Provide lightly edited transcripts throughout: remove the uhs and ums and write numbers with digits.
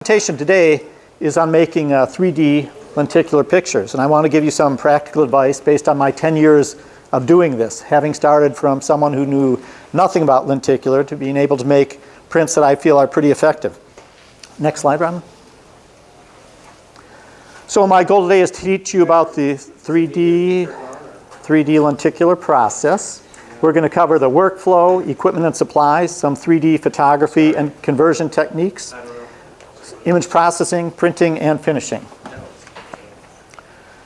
presentation today is on making 3D lenticular pictures, and I want to give you some practical advice based on my 10 years of doing this, having started from someone who knew nothing about lenticular to being able to make prints that I feel are pretty effective. Next slide, Ron. So my goal today is to teach you about the 3D lenticular process. We're going to cover the workflow, equipment and supplies, some 3D photography and conversion techniques, image processing, printing, and finishing.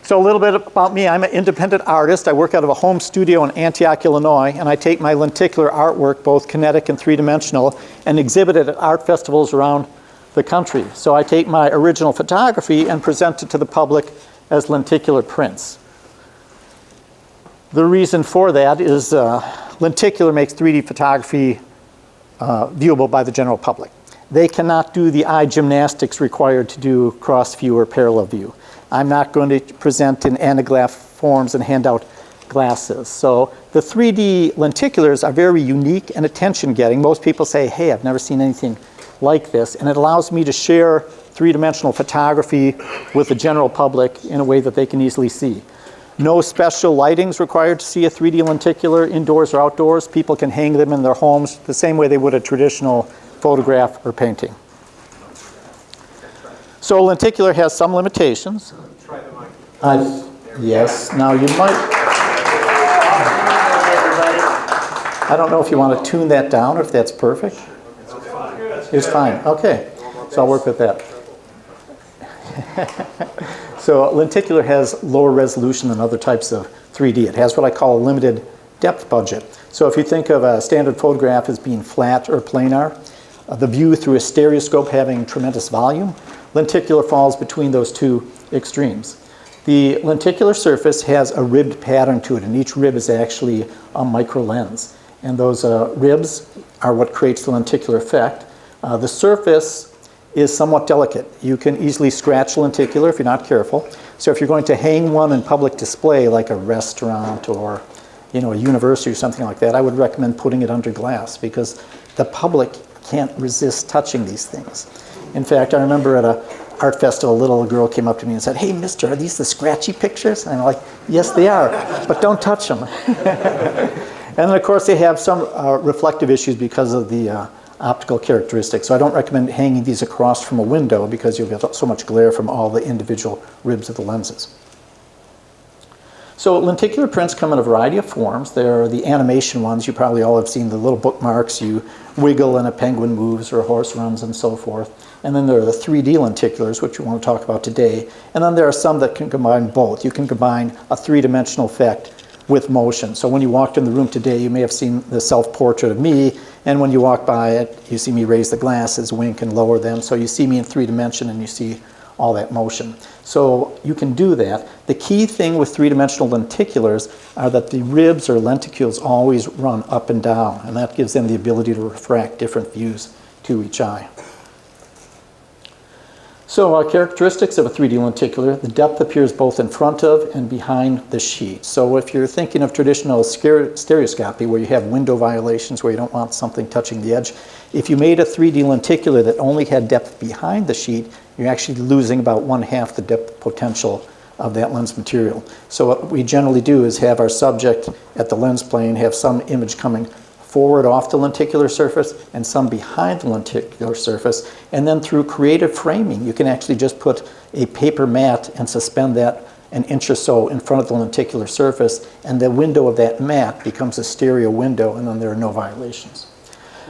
So a little bit about me. I'm an independent artist. I work out of a home studio in Antioch, Illinois, and I take my lenticular artwork, both kinetic and three-dimensional, and exhibit it at art festivals around the country. So I take my original photography and present it to the public as lenticular prints. The reason for that is lenticular makes 3D photography viewable by the general public. They cannot do the eye gymnastics required to do cross view or parallel view. I'm not going to present in anaglyph forms and hand out glasses. So the 3D lenticulars are very unique and attention-getting. Most people say, hey, I've never seen anything like this, and it allows me to share three-dimensional photography with the general public in a way that they can easily see. No special lighting is required to see a 3D lenticular indoors or outdoors. People can hang them in their homes the same way they would a traditional photograph or painting. So lenticular has some limitations. Try the mic. Yes, now you might. I don't know if you want to tune that down or if that's perfect. It's fine. Okay, so I'll work with that. So lenticular has lower resolution than other types of 3D. It has what I call a limited depth budget. So if you think of a standard photograph as being flat or planar, the view through a stereoscope having tremendous volume, lenticular falls between those two extremes. The lenticular surface has a ribbed pattern to it, and each rib is actually a micro lens. And those ribs are what creates the lenticular effect. The surface is somewhat delicate. You can easily scratch lenticular if you're not careful. So if you're going to hang one in public display, like a restaurant or a university or something like that, I would recommend putting it under glass because the public can't resist touching these things. In fact, I remember at an art festival, a little girl came up to me and said, hey, mister, are these the scratchy pictures? And I'm like, yes, they are, but don't touch them. And then, of course, they have some reflective issues because of the optical characteristics. So I don't recommend hanging these across from a window because you'll get so much glare from all the individual ribs of the lenses. So lenticular prints come in a variety of forms. There are the animation ones. You probably all have seen the little bookmarks. You wiggle and a penguin moves or a horse runs and so forth. And then there are the 3D lenticulars, which we want to talk about today. And then there are some that can combine both. You can combine a three-dimensional effect with motion. So when you walked in the room today, you may have seen the self-portrait of me, and when you walk by it, you see me raise the glasses, wink, and lower them. So you see me in 3D and you see all that motion. So you can do that. The key thing with three-dimensional lenticulars are that the ribs or lenticules always run up and down, and that gives them the ability to refract different views to each eye. So characteristics of a 3D lenticular, the depth appears both in front of and behind the sheet. So if you're thinking of traditional stereoscopy where you have window violations where you don't want something touching the edge, if you made a 3D lenticular that only had depth behind the sheet, you're actually losing about 1/2 the depth potential of that lens material. So what we generally do is have our subject at the lens plane have some image coming forward off the lenticular surface and some behind the lenticular surface, and then through creative framing you can actually just put a paper mat and suspend that an inch or so in front of the lenticular surface, and the window of that mat becomes a stereo window, and then there are no violations.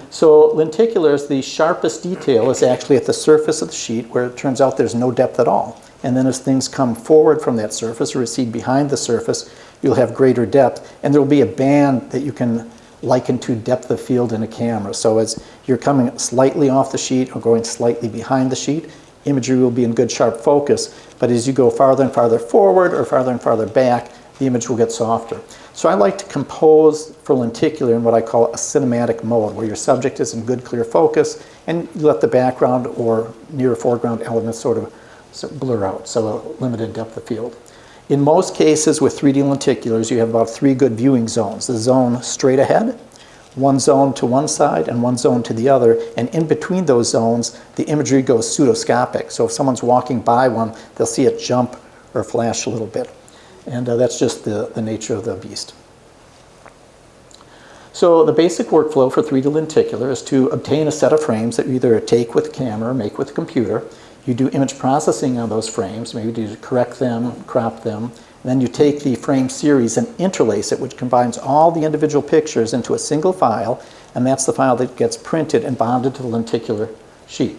So lenticulars, the sharpest detail is actually at the surface of the sheet, where it turns out there's no depth at all. And then as things come forward from that surface or recede behind the surface, you'll have greater depth, and there will be a band that you can liken to depth of field in a camera. So as you're coming slightly off the sheet or going slightly behind the sheet, imagery will be in good sharp focus, but as you go farther and farther forward or farther and farther back, the image will get softer. So I like to compose for lenticular in what I call a cinematic mode, where your subject is in good clear focus and you let the background or near foreground elements sort of blur out, so a limited depth of field. In most cases with 3D lenticulars, you have about 3 good viewing zones. The zone straight ahead, one zone to one side and one zone to the other, and in between those zones, the imagery goes pseudoscopic. So if someone's walking by one, they'll see it jump or flash a little bit. And that's just the nature of the beast. So the basic workflow for 3D lenticular is to obtain a set of frames that you either take with a camera or make with a computer. You do image processing on those frames, maybe to correct them, crop them. And then you take the frame series and interlace it, which combines all the individual pictures into a single file, and that's the file that gets printed and bonded to the lenticular sheet.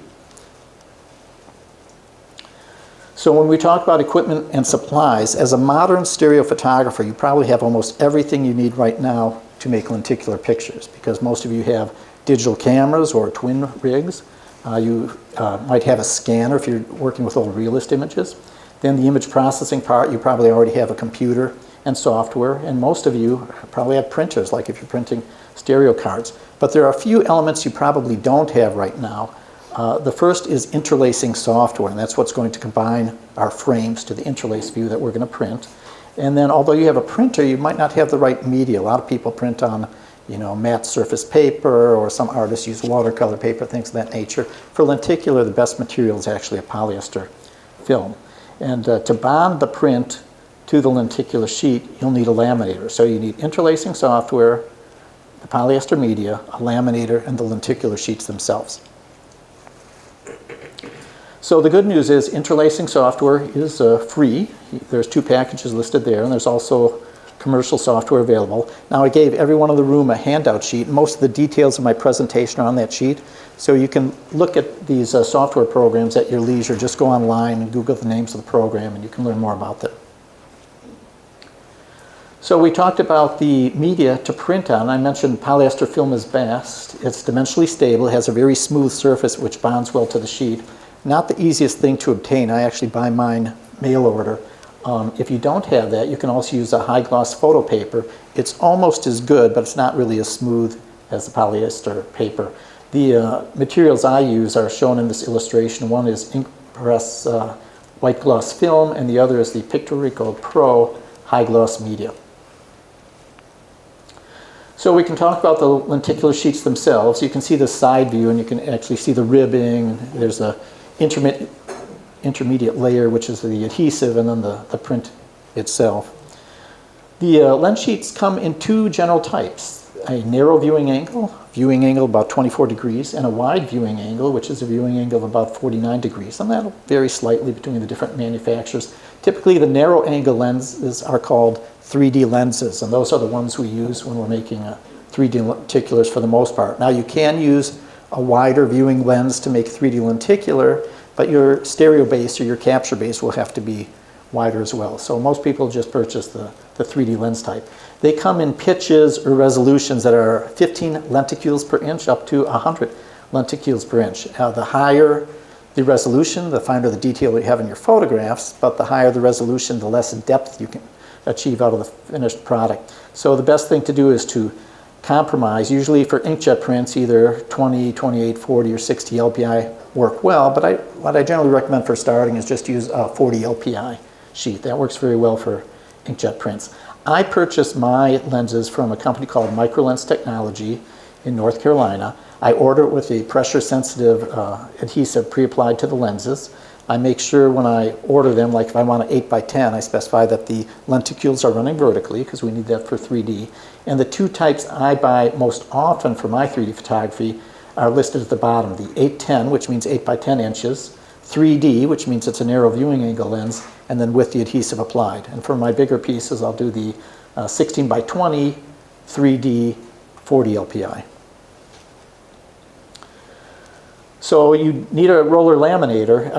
So when we talk about equipment and supplies, as a modern stereo photographer, you probably have almost everything you need right now to make lenticular pictures, because most of you have digital cameras or twin rigs. You might have a scanner if you're working with old realist images. Then the image processing part, you probably already have a computer and software, and most of you probably have printers, like if you're printing stereo cards. But there are a few elements you probably don't have right now. The first is interlacing software, and that's what's going to combine our frames to the interlace view that we're going to print. And then although you have a printer, you might not have the right media. A lot of people print on matte surface paper, or some artists use watercolor paper, things of that nature. For lenticular, the best material is actually a polyester film. And to bond the print to the lenticular sheet, you'll need a laminator. So you need interlacing software, the polyester media, a laminator, and the lenticular sheets themselves. So the good news is interlacing software is free. There's 2 packages listed there, and there's also commercial software available. Now I gave everyone in the room a handout sheet. Most of the details of my presentation are on that sheet. So you can look at these software programs at your leisure. Just go online and Google the names of the program, and you can learn more about them. So we talked about the media to print on. I mentioned polyester film is best. It's dimensionally stable. It has a very smooth surface which bonds well to the sheet. Not the easiest thing to obtain. I actually buy mine mail order. If you don't have that, you can also use a high gloss photo paper. It's almost as good, but it's not really as smooth as the polyester paper. The materials I use are shown in this illustration. One is ink press white gloss film, and the other is the Picto Rico Pro high gloss media. So we can talk about the lenticular sheets themselves. You can see the side view, and you can actually see the ribbing. There's a intermediate layer, which is the adhesive, and then the print itself. The lens sheets come in 2 general types: a narrow viewing angle about 24 degrees, and a wide viewing angle, which is a viewing angle of about 49 degrees. And that'll vary slightly between the different manufacturers. Typically, the narrow angle lenses are called 3D lenses, and those are the ones we use when we're making 3D lenticulars for the most part. Now, you can use a wider viewing lens to make 3D lenticular, but your stereo base or your capture base will have to be wider as well. So most people just purchase the 3D lens type. They come in pitches or resolutions that are 15 lenticules per inch up to 100 lenticules per inch. The higher the resolution, the finer the detail you have in your photographs, but the higher the resolution, the less depth you can achieve out of the finished product. So the best thing to do is to compromise. Usually for inkjet prints, either 20, 28, 40, or 60 LPI work well, but what I generally recommend for starting is just use a 40 LPI sheet. That works very well for inkjet prints. I purchased my lenses from a company called Microlens Technology in North Carolina. I order it with a pressure-sensitive adhesive pre-applied to the lenses. I make sure when I order them, like if I want an 8x10, I specify that the lenticules are running vertically, because we need that for 3D. And the 2 types I buy most often for my 3D photography are listed at the bottom: the 810, which means 8x10 inches, 3D, which means it's a narrow viewing angle lens, and then with the adhesive applied. And for my bigger pieces, I'll do the 16x20, 3D, 40 LPI. So you need a roller laminator.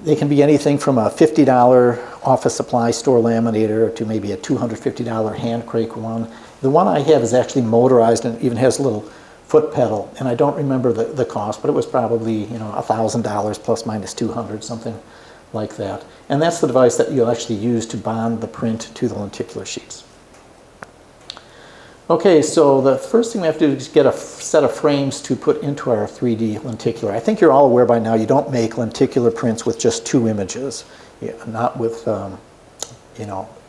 They can be anything from a $50 office supply store laminator to maybe a $250 hand crank one. The one I have is actually motorized and even has a little foot pedal, and I don't remember the cost, but it was probably $1,000 plus minus 200, something like that. And that's the device that you'll actually use to bond the print to the lenticular sheets. Okay, so the first thing we have to do is get a set of frames to put into our 3D lenticular. I think you're all aware by now you don't make lenticular prints with just 2 images, not with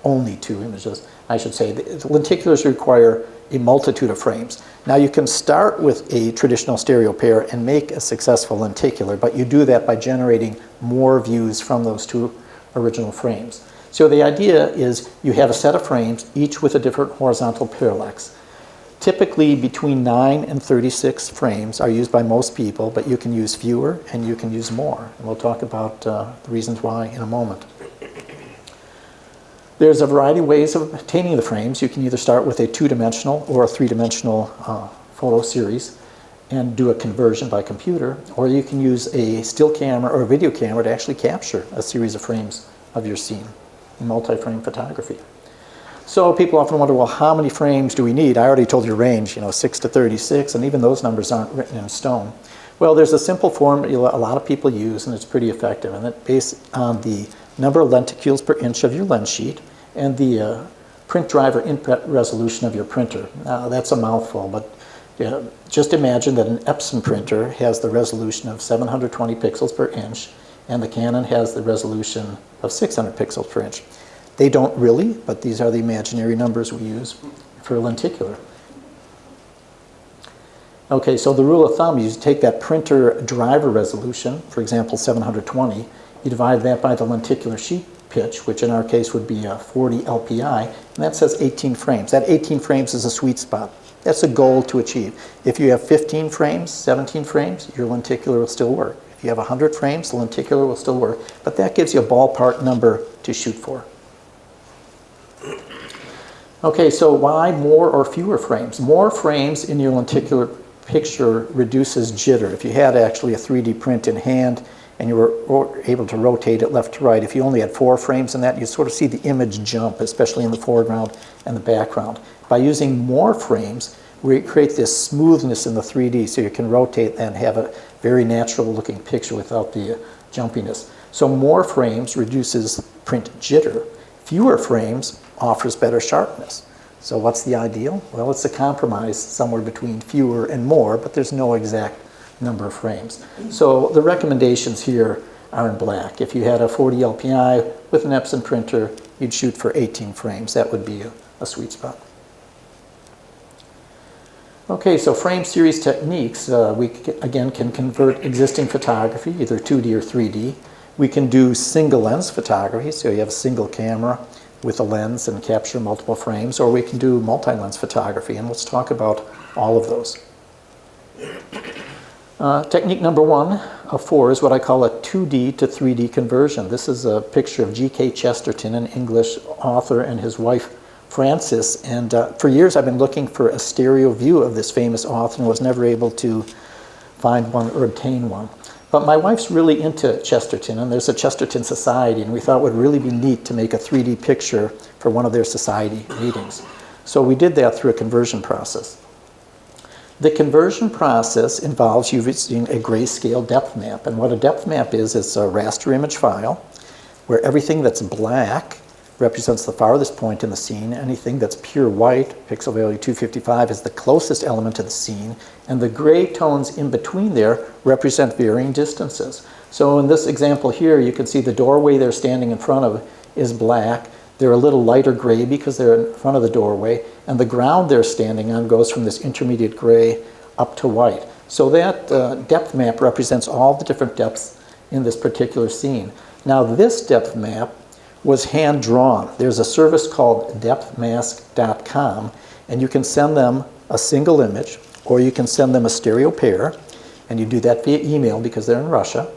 only 2 images, I should say. The lenticulars require a multitude of frames. Now you can start with a traditional stereo pair and make a successful lenticular, but you do that by generating more views from those two original frames. So the idea is you have a set of frames, each with a different horizontal parallax. Typically between 9 and 36 frames are used by most people, but you can use fewer and you can use more. And we'll talk about the reasons why in a moment. There's a variety of ways of obtaining the frames. You can either start with a two-dimensional or a three-dimensional photo series and do a conversion by computer, or you can use a still camera or a video camera to actually capture a series of frames of your scene in multi-frame photography. So people often wonder, well, how many frames do we need? I already told you range, 6 to 36, and even those numbers aren't written in stone. Well, there's a simple formula a lot of people use, and it's pretty effective, and it's based on the number of lenticules per inch of your lens sheet and the print driver input resolution of your printer. Now, that's a mouthful, but just imagine that an Epson printer has the resolution of 720 pixels per inch, and the Canon has the resolution of 600 pixels per inch. They don't really, but these are the imaginary numbers we use for lenticular. Okay, so the rule of thumb is you take that printer driver resolution, for example 720, you divide that by the lenticular sheet pitch, which in our case would be 40 LPI, and that says 18 frames. That 18 frames is a sweet spot. That's a goal to achieve. If you have 15 frames, 17 frames, your lenticular will still work. If you have 100 frames, the lenticular will still work, but that gives you a ballpark number to shoot for. Okay, so why more or fewer frames? More frames in your lenticular picture reduces jitter. If you had actually a 3D print in hand and you were able to rotate it left to right, if you only had 4 frames in that, you sort of see the image jump, especially in the foreground and the background. By using more frames, we create this smoothness in the 3D so you can rotate and have a very natural looking picture without the jumpiness. So more frames reduces print jitter. Fewer frames offers better sharpness. So what's the ideal? Well, it's a compromise somewhere between fewer and more, but there's no exact number of frames. So the recommendations here are in black. If you had a 40 LPI with an Epson printer, you'd shoot for 18 frames. That would be a sweet spot. Okay, so frame series techniques. We, again, can convert existing photography, either 2D or 3D. We can do single lens photography, so you have a single camera with a lens and capture multiple frames, or we can do multi-lens photography, and let's talk about all of those. Technique number 1 of 4 is what I call a 2D to 3D conversion. This is a picture of G.K. Chesterton, an English author, and his wife Frances, and for years I've been looking for a stereo view of this famous author and was never able to find one or obtain one. But my wife's really into Chesterton, and there's a Chesterton Society, and we thought it would really be neat to make a 3D picture for one of their society meetings. So we did that through a conversion process. The conversion process involves using a grayscale depth map, and what a depth map is a raster image file where everything that's black represents the farthest point in the scene. Anything that's pure white, pixel value 255, is the closest element to the scene, and the gray tones in between there represent varying distances. So in this example here, you can see the doorway they're standing in front of is black. They're a little lighter gray because they're in front of the doorway, and the ground they're standing on goes from this intermediate gray up to white. So that depth map represents all the different depths in this particular scene. Now this depth map was hand-drawn. There's a service called depthmask.com, and you can send them a single image, or you can send them a stereo pair, and you do that via email because they're in Russia.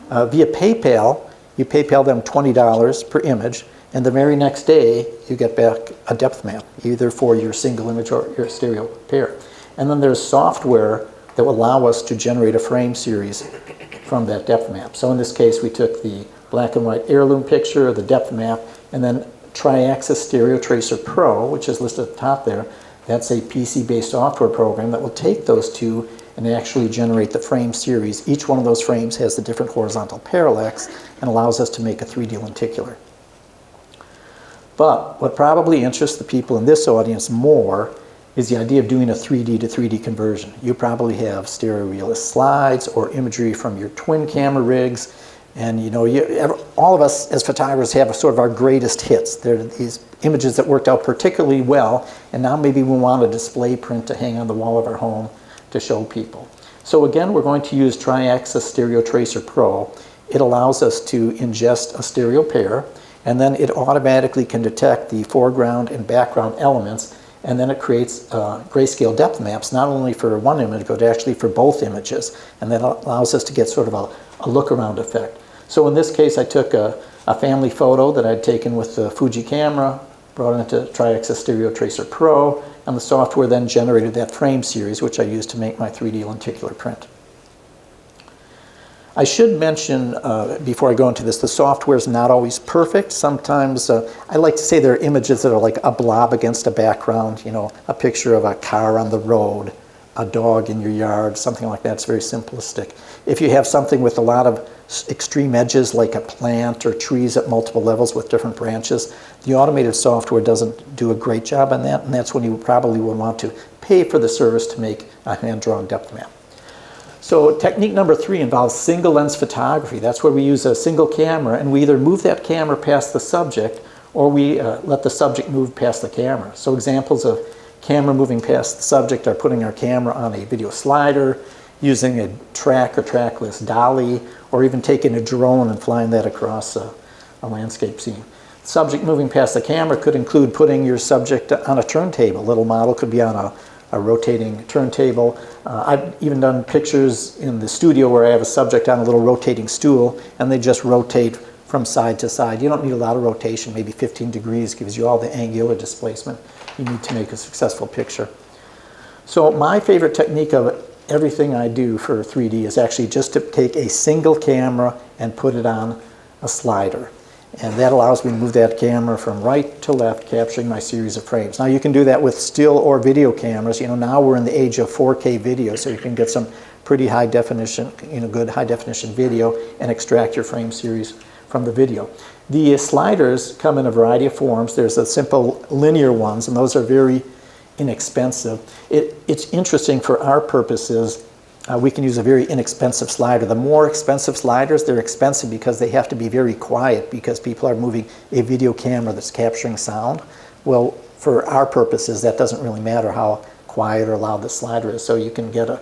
Via PayPal, you PayPal them $20 per image, and the very next day you get back a depth map, either for your single image or your stereo pair. And then there's software that will allow us to generate a frame series from that depth map. So in this case, we took the black and white heirloom picture, the depth map, and then Triaxis Stereo Tracer Pro, which is listed at the top there. That's a PC-based software program that will take those two and actually generate the frame series. Each one of those frames has the different horizontal parallax and allows us to make a 3D lenticular. But what probably interests the people in this audience more is the idea of doing a 3D to 3D conversion. You probably have stereo realist slides or imagery from your twin camera rigs, And all of us as photographers have sort of our greatest hits. They're these images that worked out particularly well, and now maybe we want a display print to hang on the wall of our home to show people. So again, we're going to use Tri-Axis Stereo Tracer Pro. It allows us to ingest a stereo pair, and then it automatically can detect the foreground and background elements, and then it creates grayscale depth maps, not only for one image, but actually for both images. And that allows us to get sort of a look-around effect. So in this case, I took a family photo that I'd taken with the Fuji camera, brought it into Tri-Axis Stereo Tracer Pro, and the software then generated that frame series, which I used to make my 3D lenticular print. I should mention, before I go into this, the software is not always perfect. Sometimes, I like to say there are images that are like a blob against a background, a picture of a car on the road, a dog in your yard, something like that. It's very simplistic. If you have something with a lot of extreme edges, like a plant or trees at multiple levels with different branches, the automated software doesn't do a great job on that, and that's when you probably would want to pay for the service to make a hand-drawn depth map. So technique number 3 involves single lens photography. That's where we use a single camera, and we either move that camera past the subject or we let the subject move past the camera. So examples of camera moving past the subject are putting our camera on a video slider, using a track or trackless dolly, or even taking a drone and flying that across a landscape scene. Subject moving past the camera could include putting your subject on a turntable. A little model could be on a rotating turntable. I've even done pictures in the studio where I have a subject on a little rotating stool, and they just rotate from side to side. You don't need a lot of rotation. Maybe 15 degrees gives you all the angular displacement you need to make a successful picture. So my favorite technique of everything I do for 3D is actually just to take a single camera and put it on a slider. And that allows me to move that camera from right to left, capturing my series of frames. Now you can do that with still or video cameras. Now we're in the age of 4K video, so you can get some pretty high definition, good high definition video and extract your frame series from the video. The sliders come in a variety of forms. There's the simple linear ones, and those are very inexpensive. It's interesting for our purposes. We can use a very inexpensive slider. The more expensive sliders, they're expensive because they have to be very quiet because people are moving a video camera that's capturing sound. Well, for our purposes, that doesn't really matter how quiet or loud the slider is. So you can get a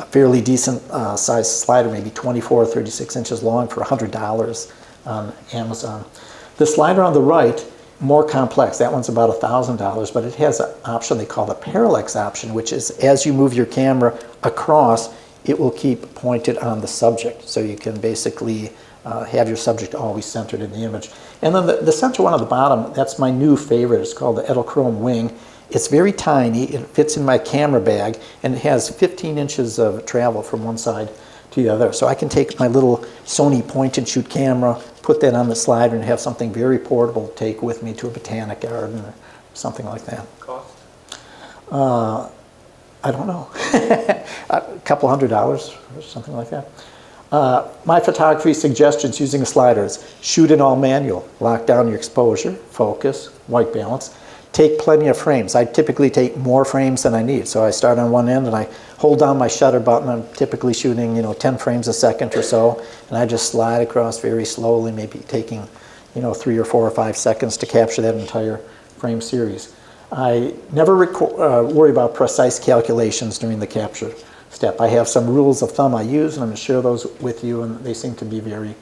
fairly decent size slider, maybe 24 or 36 inches long for $100 on Amazon. The slider on the right, more complex. That one's about $1,000, but it has an option they call the parallax option, which is as you move your camera across, it will keep pointed on the subject. So you can basically have your subject always centered in the image. And then the center one at the bottom, that's my new favorite. It's called the Edelchrome Wing. It's very tiny. It fits in my camera bag, and it has 15 inches of travel from one side to the other. So I can take my little Sony point-and-shoot camera, put that on the slider, and have something very portable to take with me to a botanic garden or something like that. Cost? I don't know. A couple $100 or something like that. My photography suggestions using a slider is shoot in all manual. Lock down your exposure, focus, white balance. Take plenty of frames. I typically take more frames than I need. So I start on one end and I hold down my shutter button. I'm typically shooting 10 frames a second or so, and I just slide across very slowly, maybe taking 3 or 4 or 5 seconds to capture that entire frame series. I never worry about precise calculations during the capture step. I have some rules of thumb I use, and I'm going to share those with you, and they seem to be very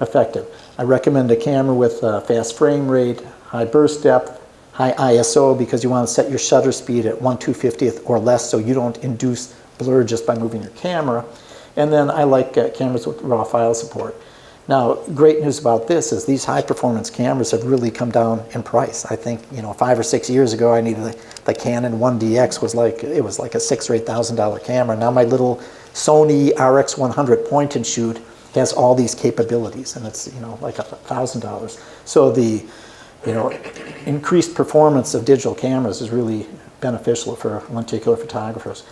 effective. I recommend a camera with fast frame rate, high burst depth, high ISO, because you want to set your shutter speed at 1/250th or less so you don't induce blur just by moving your camera. And then I like cameras with raw file support. Now, great news about this is these high-performance cameras have really come down in price. I think 5 or 6 years ago, I needed the Canon 1DX was like a $6,000 or $8,000 camera. Now my little Sony RX100 point-and-shoot has all these capabilities, and it's like $1,000. So the increased performance of digital cameras is really beneficial for lenticular photographers.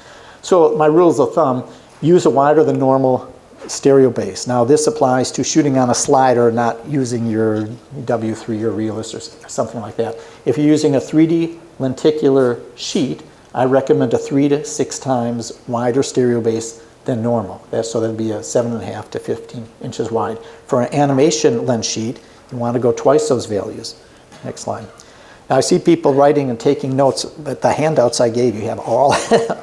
So my rules of thumb: use a wider than normal stereo base. Now this applies to shooting on a slider, not using your W3 or Realist or something like that. If you're using a 3D lenticular sheet, I recommend a 3 to 6 times wider stereo base than normal. So that'd be a 7.5 to 15 inches wide. For an animation lens sheet, you want to go twice those values. Next slide. Now I see people writing and taking notes, but the handouts I gave you have all,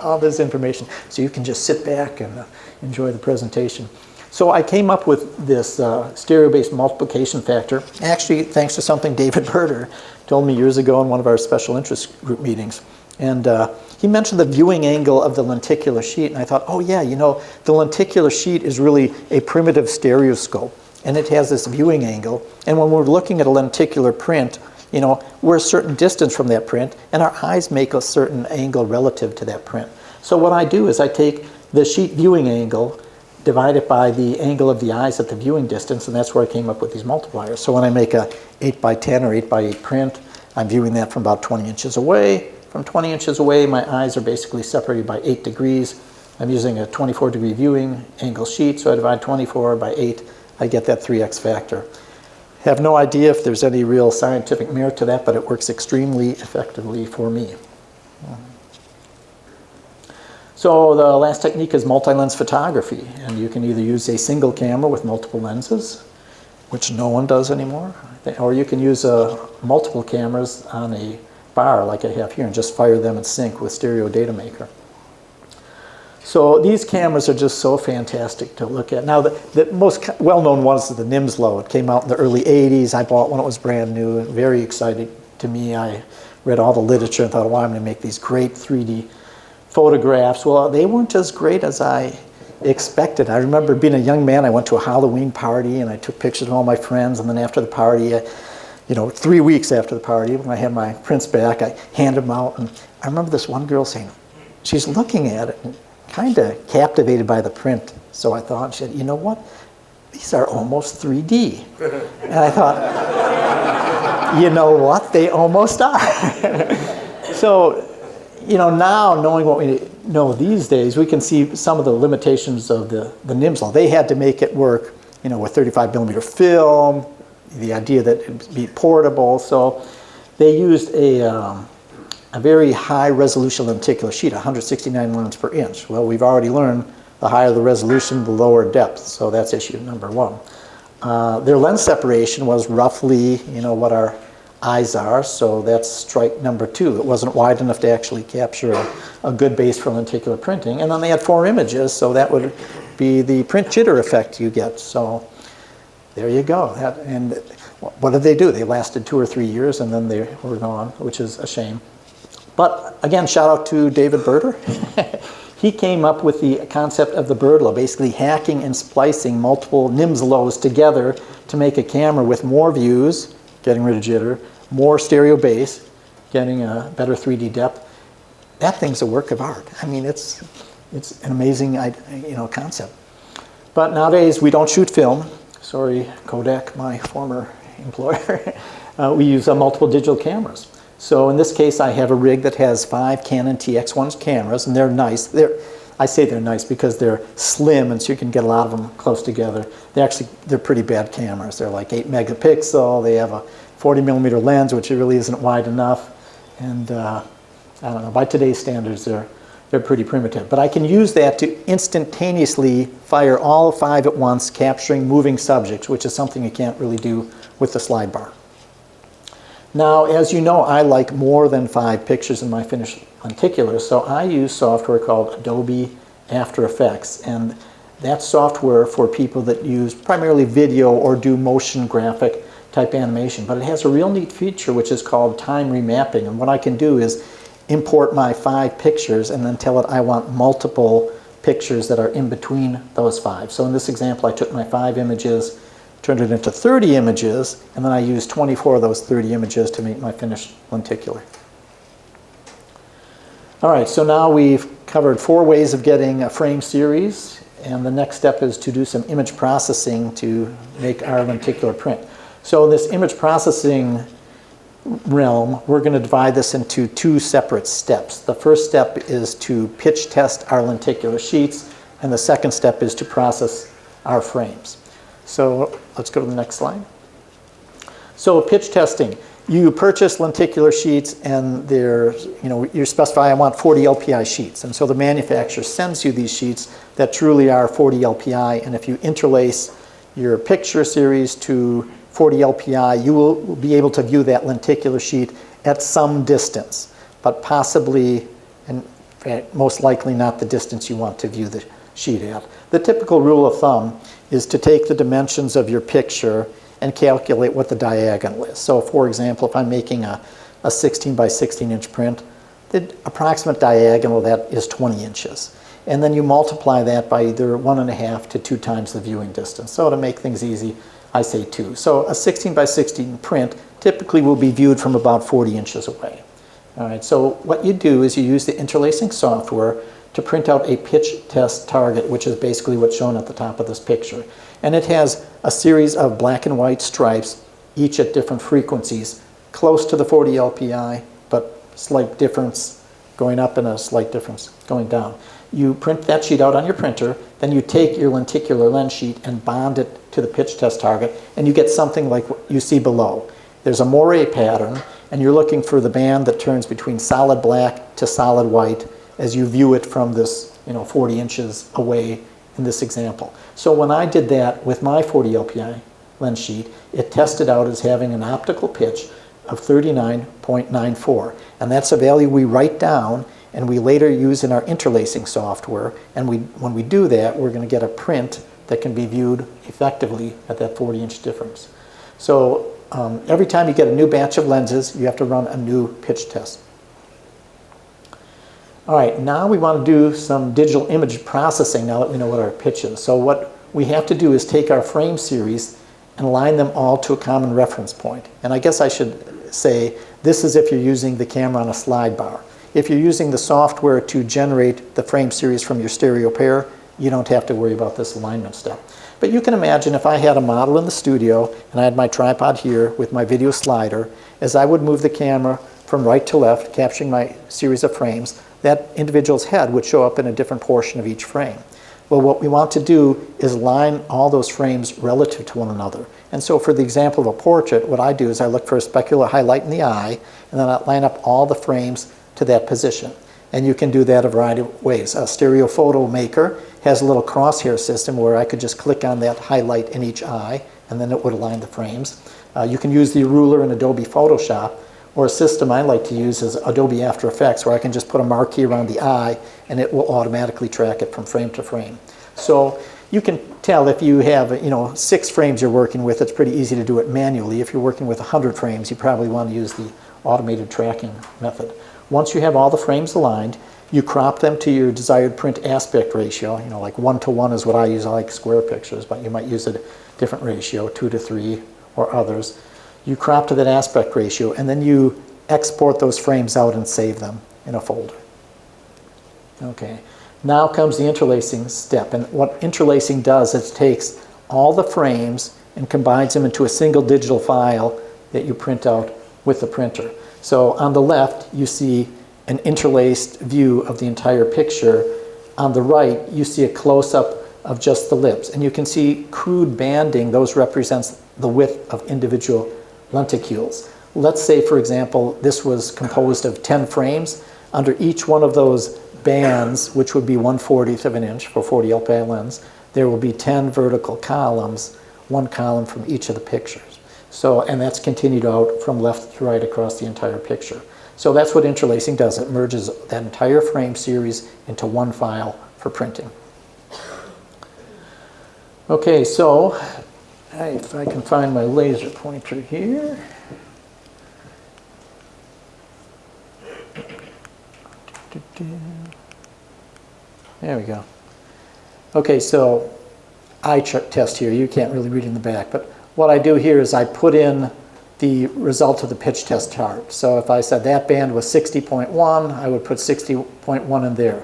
all this information, so you can just sit back and enjoy the presentation. So I came up with this stereo-based multiplication factor, actually thanks to something David Berter told me years ago in one of our special interest group meetings. And he mentioned the viewing angle of the lenticular sheet, and I thought, oh yeah, you know, the lenticular sheet is really a primitive stereoscope, and it has this viewing angle. And when we're looking at a lenticular print, you know, we're a certain distance from that print, and our eyes make a certain angle relative to that print. So what I do is I take the sheet viewing angle, divide it by the angle of the eyes at the viewing distance, and that's where I came up with these multipliers. So when I make a 8 by 10 or 8 by 8 print, I'm viewing that from about 20 inches away. From 20 inches away, my eyes are basically separated by 8 degrees. I'm using a 24-degree viewing angle sheet, so I divide 24 by 8. I get that 3x factor. Have no idea if there's any real scientific merit to that, but it works extremely effectively for me. So the last technique is multi-lens photography, and you can either use a single camera with multiple lenses, which no one does anymore, or you can use multiple cameras on a bar like I have here and just fire them in sync with Stereo Data Maker. So these cameras are just so fantastic to look at. Now the most well-known one is the Nimslo. It came out in the early 80s. I bought one, it was brand new, very exciting to me. I read all the literature and thought, wow, I'm going to make these great 3D photographs. Well, they weren't as great as I expected. I remember being a young man, I went to a Halloween party and I took pictures of all my friends, and then after the party, you know, 3 weeks after the party, when I had my prints back, I handed them out, and I remember this one girl saying, she's looking at it and kind of captivated by the print. So I thought, she said, you know what? These are almost 3D. And I thought, you know what? They almost are. So, you know, now knowing what we know these days, we can see some of the limitations of the Nimslo. They had to make it work, you know, with 35 millimeter film, the idea that it would be portable. So they used a very high resolution lenticular sheet, 169 lens per inch. Well, we've already learned the higher the resolution, the lower depth. So that's issue number one. Their lens separation was roughly, you know, what our eyes are. So that's strike number 2. It wasn't wide enough to actually capture a good base for lenticular printing. And then they had 4 images, so that would be the print jitter effect you get. So there you go. And what did they do? They lasted 2 or 3 years and then they were gone, which is a shame. But again, shout out to David Berter. He came up with the concept of the Birdlo, basically hacking and splicing multiple Nimslos together to make a camera with more views, getting rid of jitter, more stereo base, getting a better 3D depth. That thing's a work of art. I mean, it's an amazing, you know, concept. But nowadays we don't shoot film. Sorry, Kodak, my former employer. We use multiple digital cameras. So in this case, I have a rig that has 5 Canon TX1 cameras, and they're nice. I say they're nice because they're slim, and so you can get a lot of them close together. They're pretty bad cameras. They're like 8 megapixel. They have a 40 millimeter lens, which really isn't wide enough. And I don't know, by today's standards, they're pretty primitive. But I can use that to instantaneously fire all 5 at once, capturing moving subjects, which is something you can't really do with the slide bar. Now, as you know, I like more than 5 pictures in my finished lenticular, so I use software called Adobe After Effects, and that's software for people that use primarily video or do motion graphic type animation. But it has a real neat feature which is called time remapping, and what I can do is import my 5 pictures and then tell it I want multiple pictures that are in between those 5. So in this example, I took my 5 images, turned it into 30 images, and then I used 24 of those 30 images to make my finished lenticular. All right, so now we've covered 4 ways of getting a frame series, and the next step is to do some image processing to make our lenticular print. So in this image processing realm, we're going to divide this into 2 separate steps. The first step is to pitch test our lenticular sheets, and the second step is to process our frames. So let's go to the next slide. So pitch testing. You purchase lenticular sheets, and they're, you specify, I want 40 LPI sheets. And so the manufacturer sends you these sheets that truly are 40 LPI. And if you interlace your picture series to 40 LPI, you will be able to view that lenticular sheet at some distance, but possibly, and most likely not the distance you want to view the sheet at. The typical rule of thumb is to take the dimensions of your picture and calculate what the diagonal is. So for example, if I'm making a 16 by 16 inch print, the approximate diagonal of that is 20 inches. And then you multiply that by either 1.5 to 2 times the viewing distance. So to make things easy, I say 2. So a 16 by 16 print typically will be viewed from about 40 inches away. All right, so what you do is you use the interlacing software to print out a pitch test target, which is basically what's shown at the top of this picture. And it has a series of black and white stripes, each at different frequencies, close to the 40 LPI, but slight difference going up and a slight difference going down. You print that sheet out on your printer, then you take your lenticular lens sheet and bond it to the pitch test target, and you get something like what you see below. There's a moire pattern, and you're looking for the band that turns between solid black to solid white as you view it from this 40 inches away in this example. So when I did that with my 40 LPI lens sheet, it tested out as having an optical pitch of 39.94. And that's a value we write down and we later use in our interlacing software. And when we do that, we're going to get a print that can be viewed effectively at that 40-inch difference. So every time you get a new batch of lenses, you have to run a new pitch test. All right, now we want to do some digital image processing now that we know what our pitch is. So what we have to do is take our frame series and align them all to a common reference point. And I guess I should say this is if you're using the camera on a slide bar. If you're using the software to generate the frame series from your stereo pair, you don't have to worry about this alignment step. But you can imagine if I had a model in the studio and I had my tripod here with my video slider, as I would move the camera from right to left, capturing my series of frames, that individual's head would show up in a different portion of each frame. Well, what we want to do is line all those frames relative to one another. And so for the example of a portrait, what I do is I look for a specular highlight in the eye, and then I line up all the frames to that position. And you can do that a variety of ways. A stereo photo maker has a little crosshair system where I could just click on that highlight in each eye, and then it would align the frames. You can use the ruler in Adobe Photoshop, or a system I like to use is Adobe After Effects, where I can just put a marquee around the eye and it will automatically track it from frame to frame. So you can tell if you have 6 frames you're working with, it's pretty easy to do it manually. If you're working with 100 frames, you probably want to use the automated tracking method. Once you have all the frames aligned, you crop them to your desired print aspect ratio. Like 1:1 is what I use. I like square pictures, but you might use a different ratio, 2:3 or others. You crop to that aspect ratio, and then you export those frames out and save them in a folder. Okay, now comes the interlacing step. And what interlacing does is it takes all the frames and combines them into a single digital file that you print out with the printer. So on the left, you see an interlaced view of the entire picture. On the right, you see a close-up of just the lips. And you can see crude banding. Those represents the width of individual lenticules. Let's say, for example, this was composed of 10 frames. Under each one of those bands, which would be 1/40th of an inch for 40 LPI lens, there will be 10 vertical columns, 1 column from each of the pictures. So, and that's continued out from left to right across the entire picture. So that's what interlacing does. It merges that entire frame series into one file for printing. Okay, so if I can find my laser pointer here. There we go. Okay, so eye test here. You can't really read in the back, but what I do here is I put in the result of the pitch test chart. So if I said that band was 60.1, I would put 60.1 in there.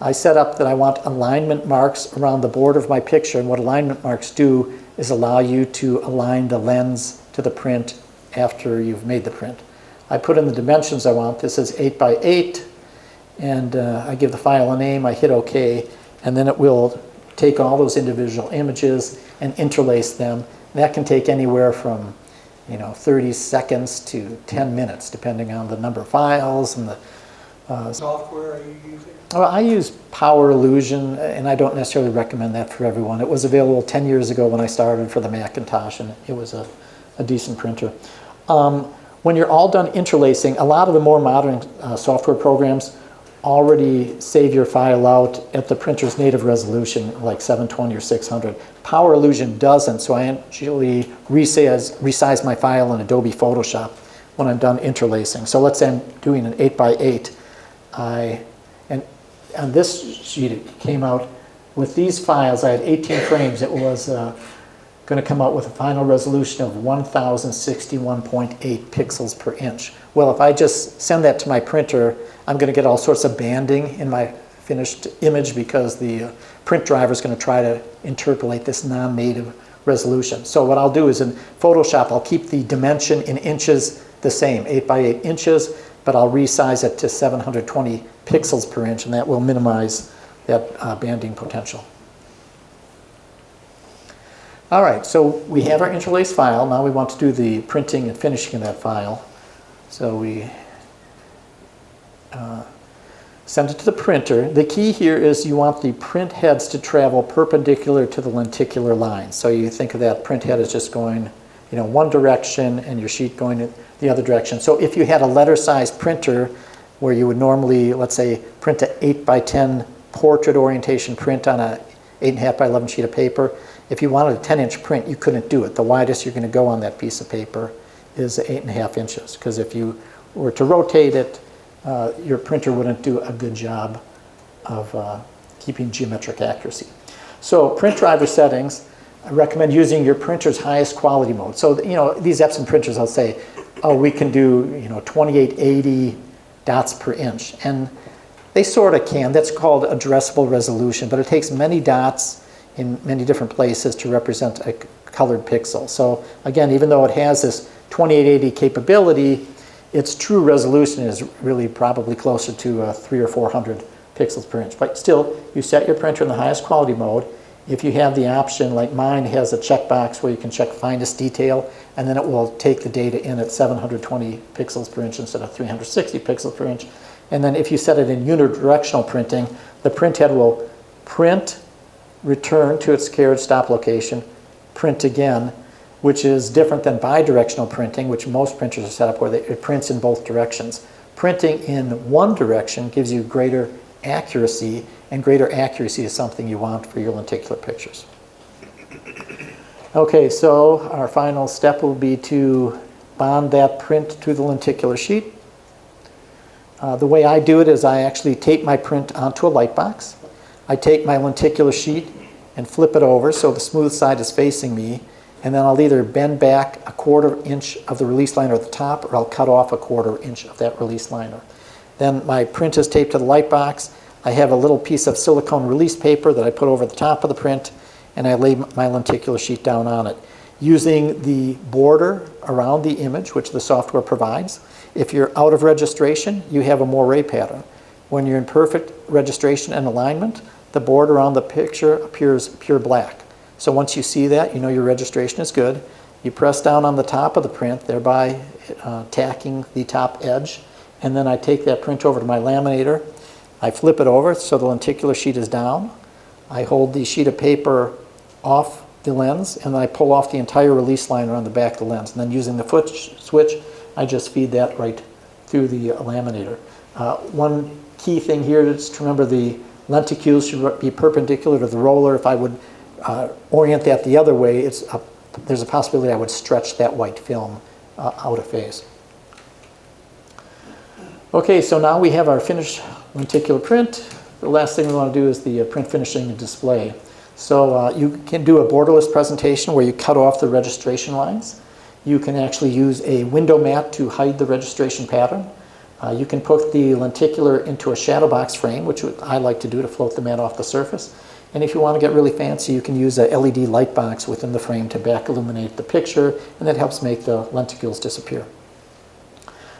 I set up that I want alignment marks around the border of my picture, and what alignment marks do is allow you to align the lens to the print after you've made the print. I put in the dimensions I want. This is 8 by 8, and I give the file a name, I hit OK, and then it will take all those individual images and interlace them. That can take anywhere from 30 seconds to 10 minutes, depending on the number of files and the software are you using? Well, I use Power Illusion, and I don't necessarily recommend that for everyone. It was available 10 years ago when I started for the Macintosh, and it was a decent printer. When you're all done interlacing, a lot of the more modern software programs already save your file out at the printer's native resolution, like 720 or 600. Power Illusion doesn't, so I actually resize my file in Adobe Photoshop when I'm done interlacing. So let's say I'm doing an 8x8. And on this sheet, it came out with these files. I had 18 frames. It was going to come out with a final resolution of 1061.8 pixels per inch. Well, if I just send that to my printer, I'm going to get all sorts of banding in my finished image because the print driver is going to try to interpolate this non-native resolution. So what I'll do is in Photoshop, I'll keep the dimension in inches the same, 8x8 inches, but I'll resize it to 720 pixels per inch, and that will minimize that banding potential. All right, so we have our interlace file. Now we want to do the printing and finishing of that file. So we send it to the printer. The key here is you want the print heads to travel perpendicular to the lenticular line. So you think of that print head as just going, one direction and your sheet going in the other direction. So if you had a letter-sized printer where you would normally, let's say, print an 8x10 portrait orientation print on a 8.5x11 sheet of paper, if you wanted a 10-inch print, you couldn't do it. The widest you're going to go on that piece of paper is 8.5 inches, because if you were to rotate it, your printer wouldn't do a good job of keeping geometric accuracy. So print driver settings, I recommend using your printer's highest quality mode. So these Epson printers, I'll say, oh, we can do 2880 dots per inch, and they sort of can. That's called addressable resolution, but it takes many dots in many different places to represent a colored pixel. So again, even though it has this 2880 capability, its true resolution is really probably closer to 300 or 400 pixels per inch. But still, you set your printer in the highest quality mode. If you have the option, like mine has a checkbox where you can check finest detail, and then it will take the data in at 720 pixels per inch instead of 360 pixels per inch. And then if you set it in unidirectional printing, the print head will print, return to its carriage stop location, print again, which is different than bidirectional printing, which most printers are set up where it prints in both directions. Printing in one direction gives you greater accuracy, and greater accuracy is something you want for your lenticular pictures. Okay, so our final step will be to bond that print to the lenticular sheet. The way I do it is I actually tape my print onto a light box. I take my lenticular sheet and flip it over so the smooth side is facing me, and then I'll either bend back a 1/4 inch of the release liner at the top, or I'll cut off a 1/4 inch of that release liner. Then my print is taped to the light box. I have a little piece of silicone release paper that I put over the top of the print, and I lay my lenticular sheet down on it. Using the border around the image, which the software provides. If you're out of registration, you have a moire pattern. When you're in perfect registration and alignment, the border around the picture appears pure black. So once you see that, you know your registration is good. You press down on the top of the print, thereby tacking the top edge, and then I take that print over to my laminator. I flip it over so the lenticular sheet is down. I hold the sheet of paper off the lens, and then I pull off the entire release liner on the back of the lens. And then using the foot switch, I just feed that right through the laminator. One key thing here is to remember the lenticules should be perpendicular to the roller. If I would orient that the other way, there's a possibility I would stretch that white film out of phase. Okay, so now we have our finished lenticular print. The last thing we want to do is the print finishing and display. So you can do a borderless presentation where you cut off the registration lines. You can actually use a window mat to hide the registration pattern. You can put the lenticular into a shadow box frame, which I like to do to float the mat off the surface. And if you want to get really fancy, you can use a LED light box within the frame to back illuminate the picture, and that helps make the lenticules disappear.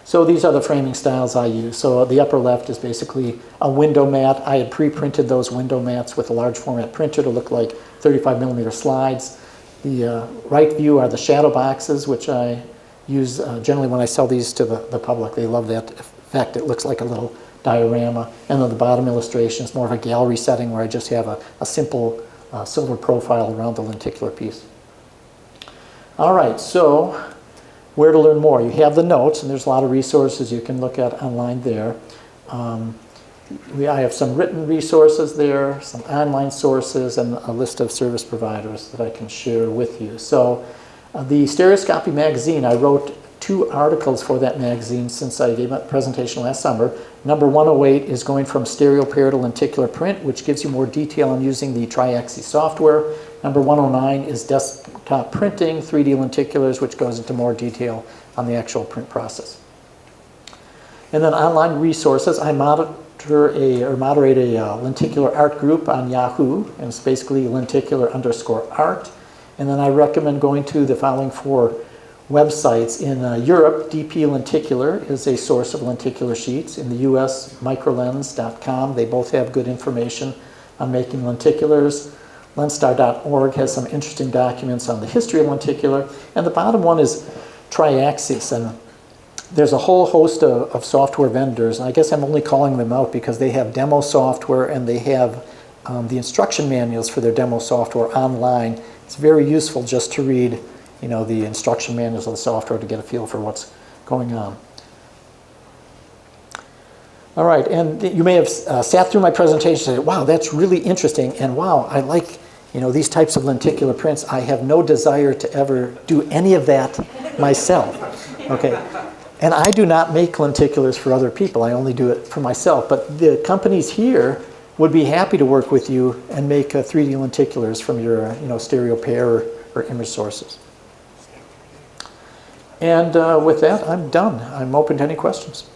So these are the framing styles I use. So the upper left is basically a window mat. I had pre-printed those window mats with a large format printer to look like 35mm slides. The right view are the shadow boxes, which I use, generally when I sell these to the public, they love that effect. It looks like a little diorama. And then the bottom illustration is more of a gallery setting where I just have a simple silver profile around the lenticular piece. All right, so where to learn more? You have the notes, and there's a lot of resources you can look at online there. I have some written resources there, some online sources, and a list of service providers that I can share with you. So the Stereoscopic magazine, I wrote 2 articles for that magazine since I gave a presentation last summer. Number 108 is going from stereo pair to lenticular print, which gives you more detail on using the tri-axis software. Number 109 is desktop printing, 3D lenticulars, which goes into more detail on the actual print process. And then online resources, I moderate a lenticular art group on Yahoo, and it's basically lenticular_art. And then I recommend going to the following 4 websites. In Europe, DP Lenticular is a source of lenticular sheets. In the US, microlens.com. They both have good information on making lenticulars. Lenstar.org has some interesting documents on the history of lenticular. And the bottom one is Triaxis. And there's a whole host of software vendors. And I guess I'm only calling them out because they have demo software and they have the instruction manuals for their demo software online. It's very useful just to read the instruction manuals of the software to get a feel for what's going on. All right, and you may have sat through my presentation and said, wow, that's really interesting, and wow, I like these types of lenticular prints. I have no desire to ever do any of that myself. Okay, and I do not make lenticulars for other people. I only do it for myself. But the companies here would be happy to work with you and make 3D lenticulars from your stereo pair or image sources. And with that, I'm done. I'm open to any questions.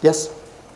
Yes?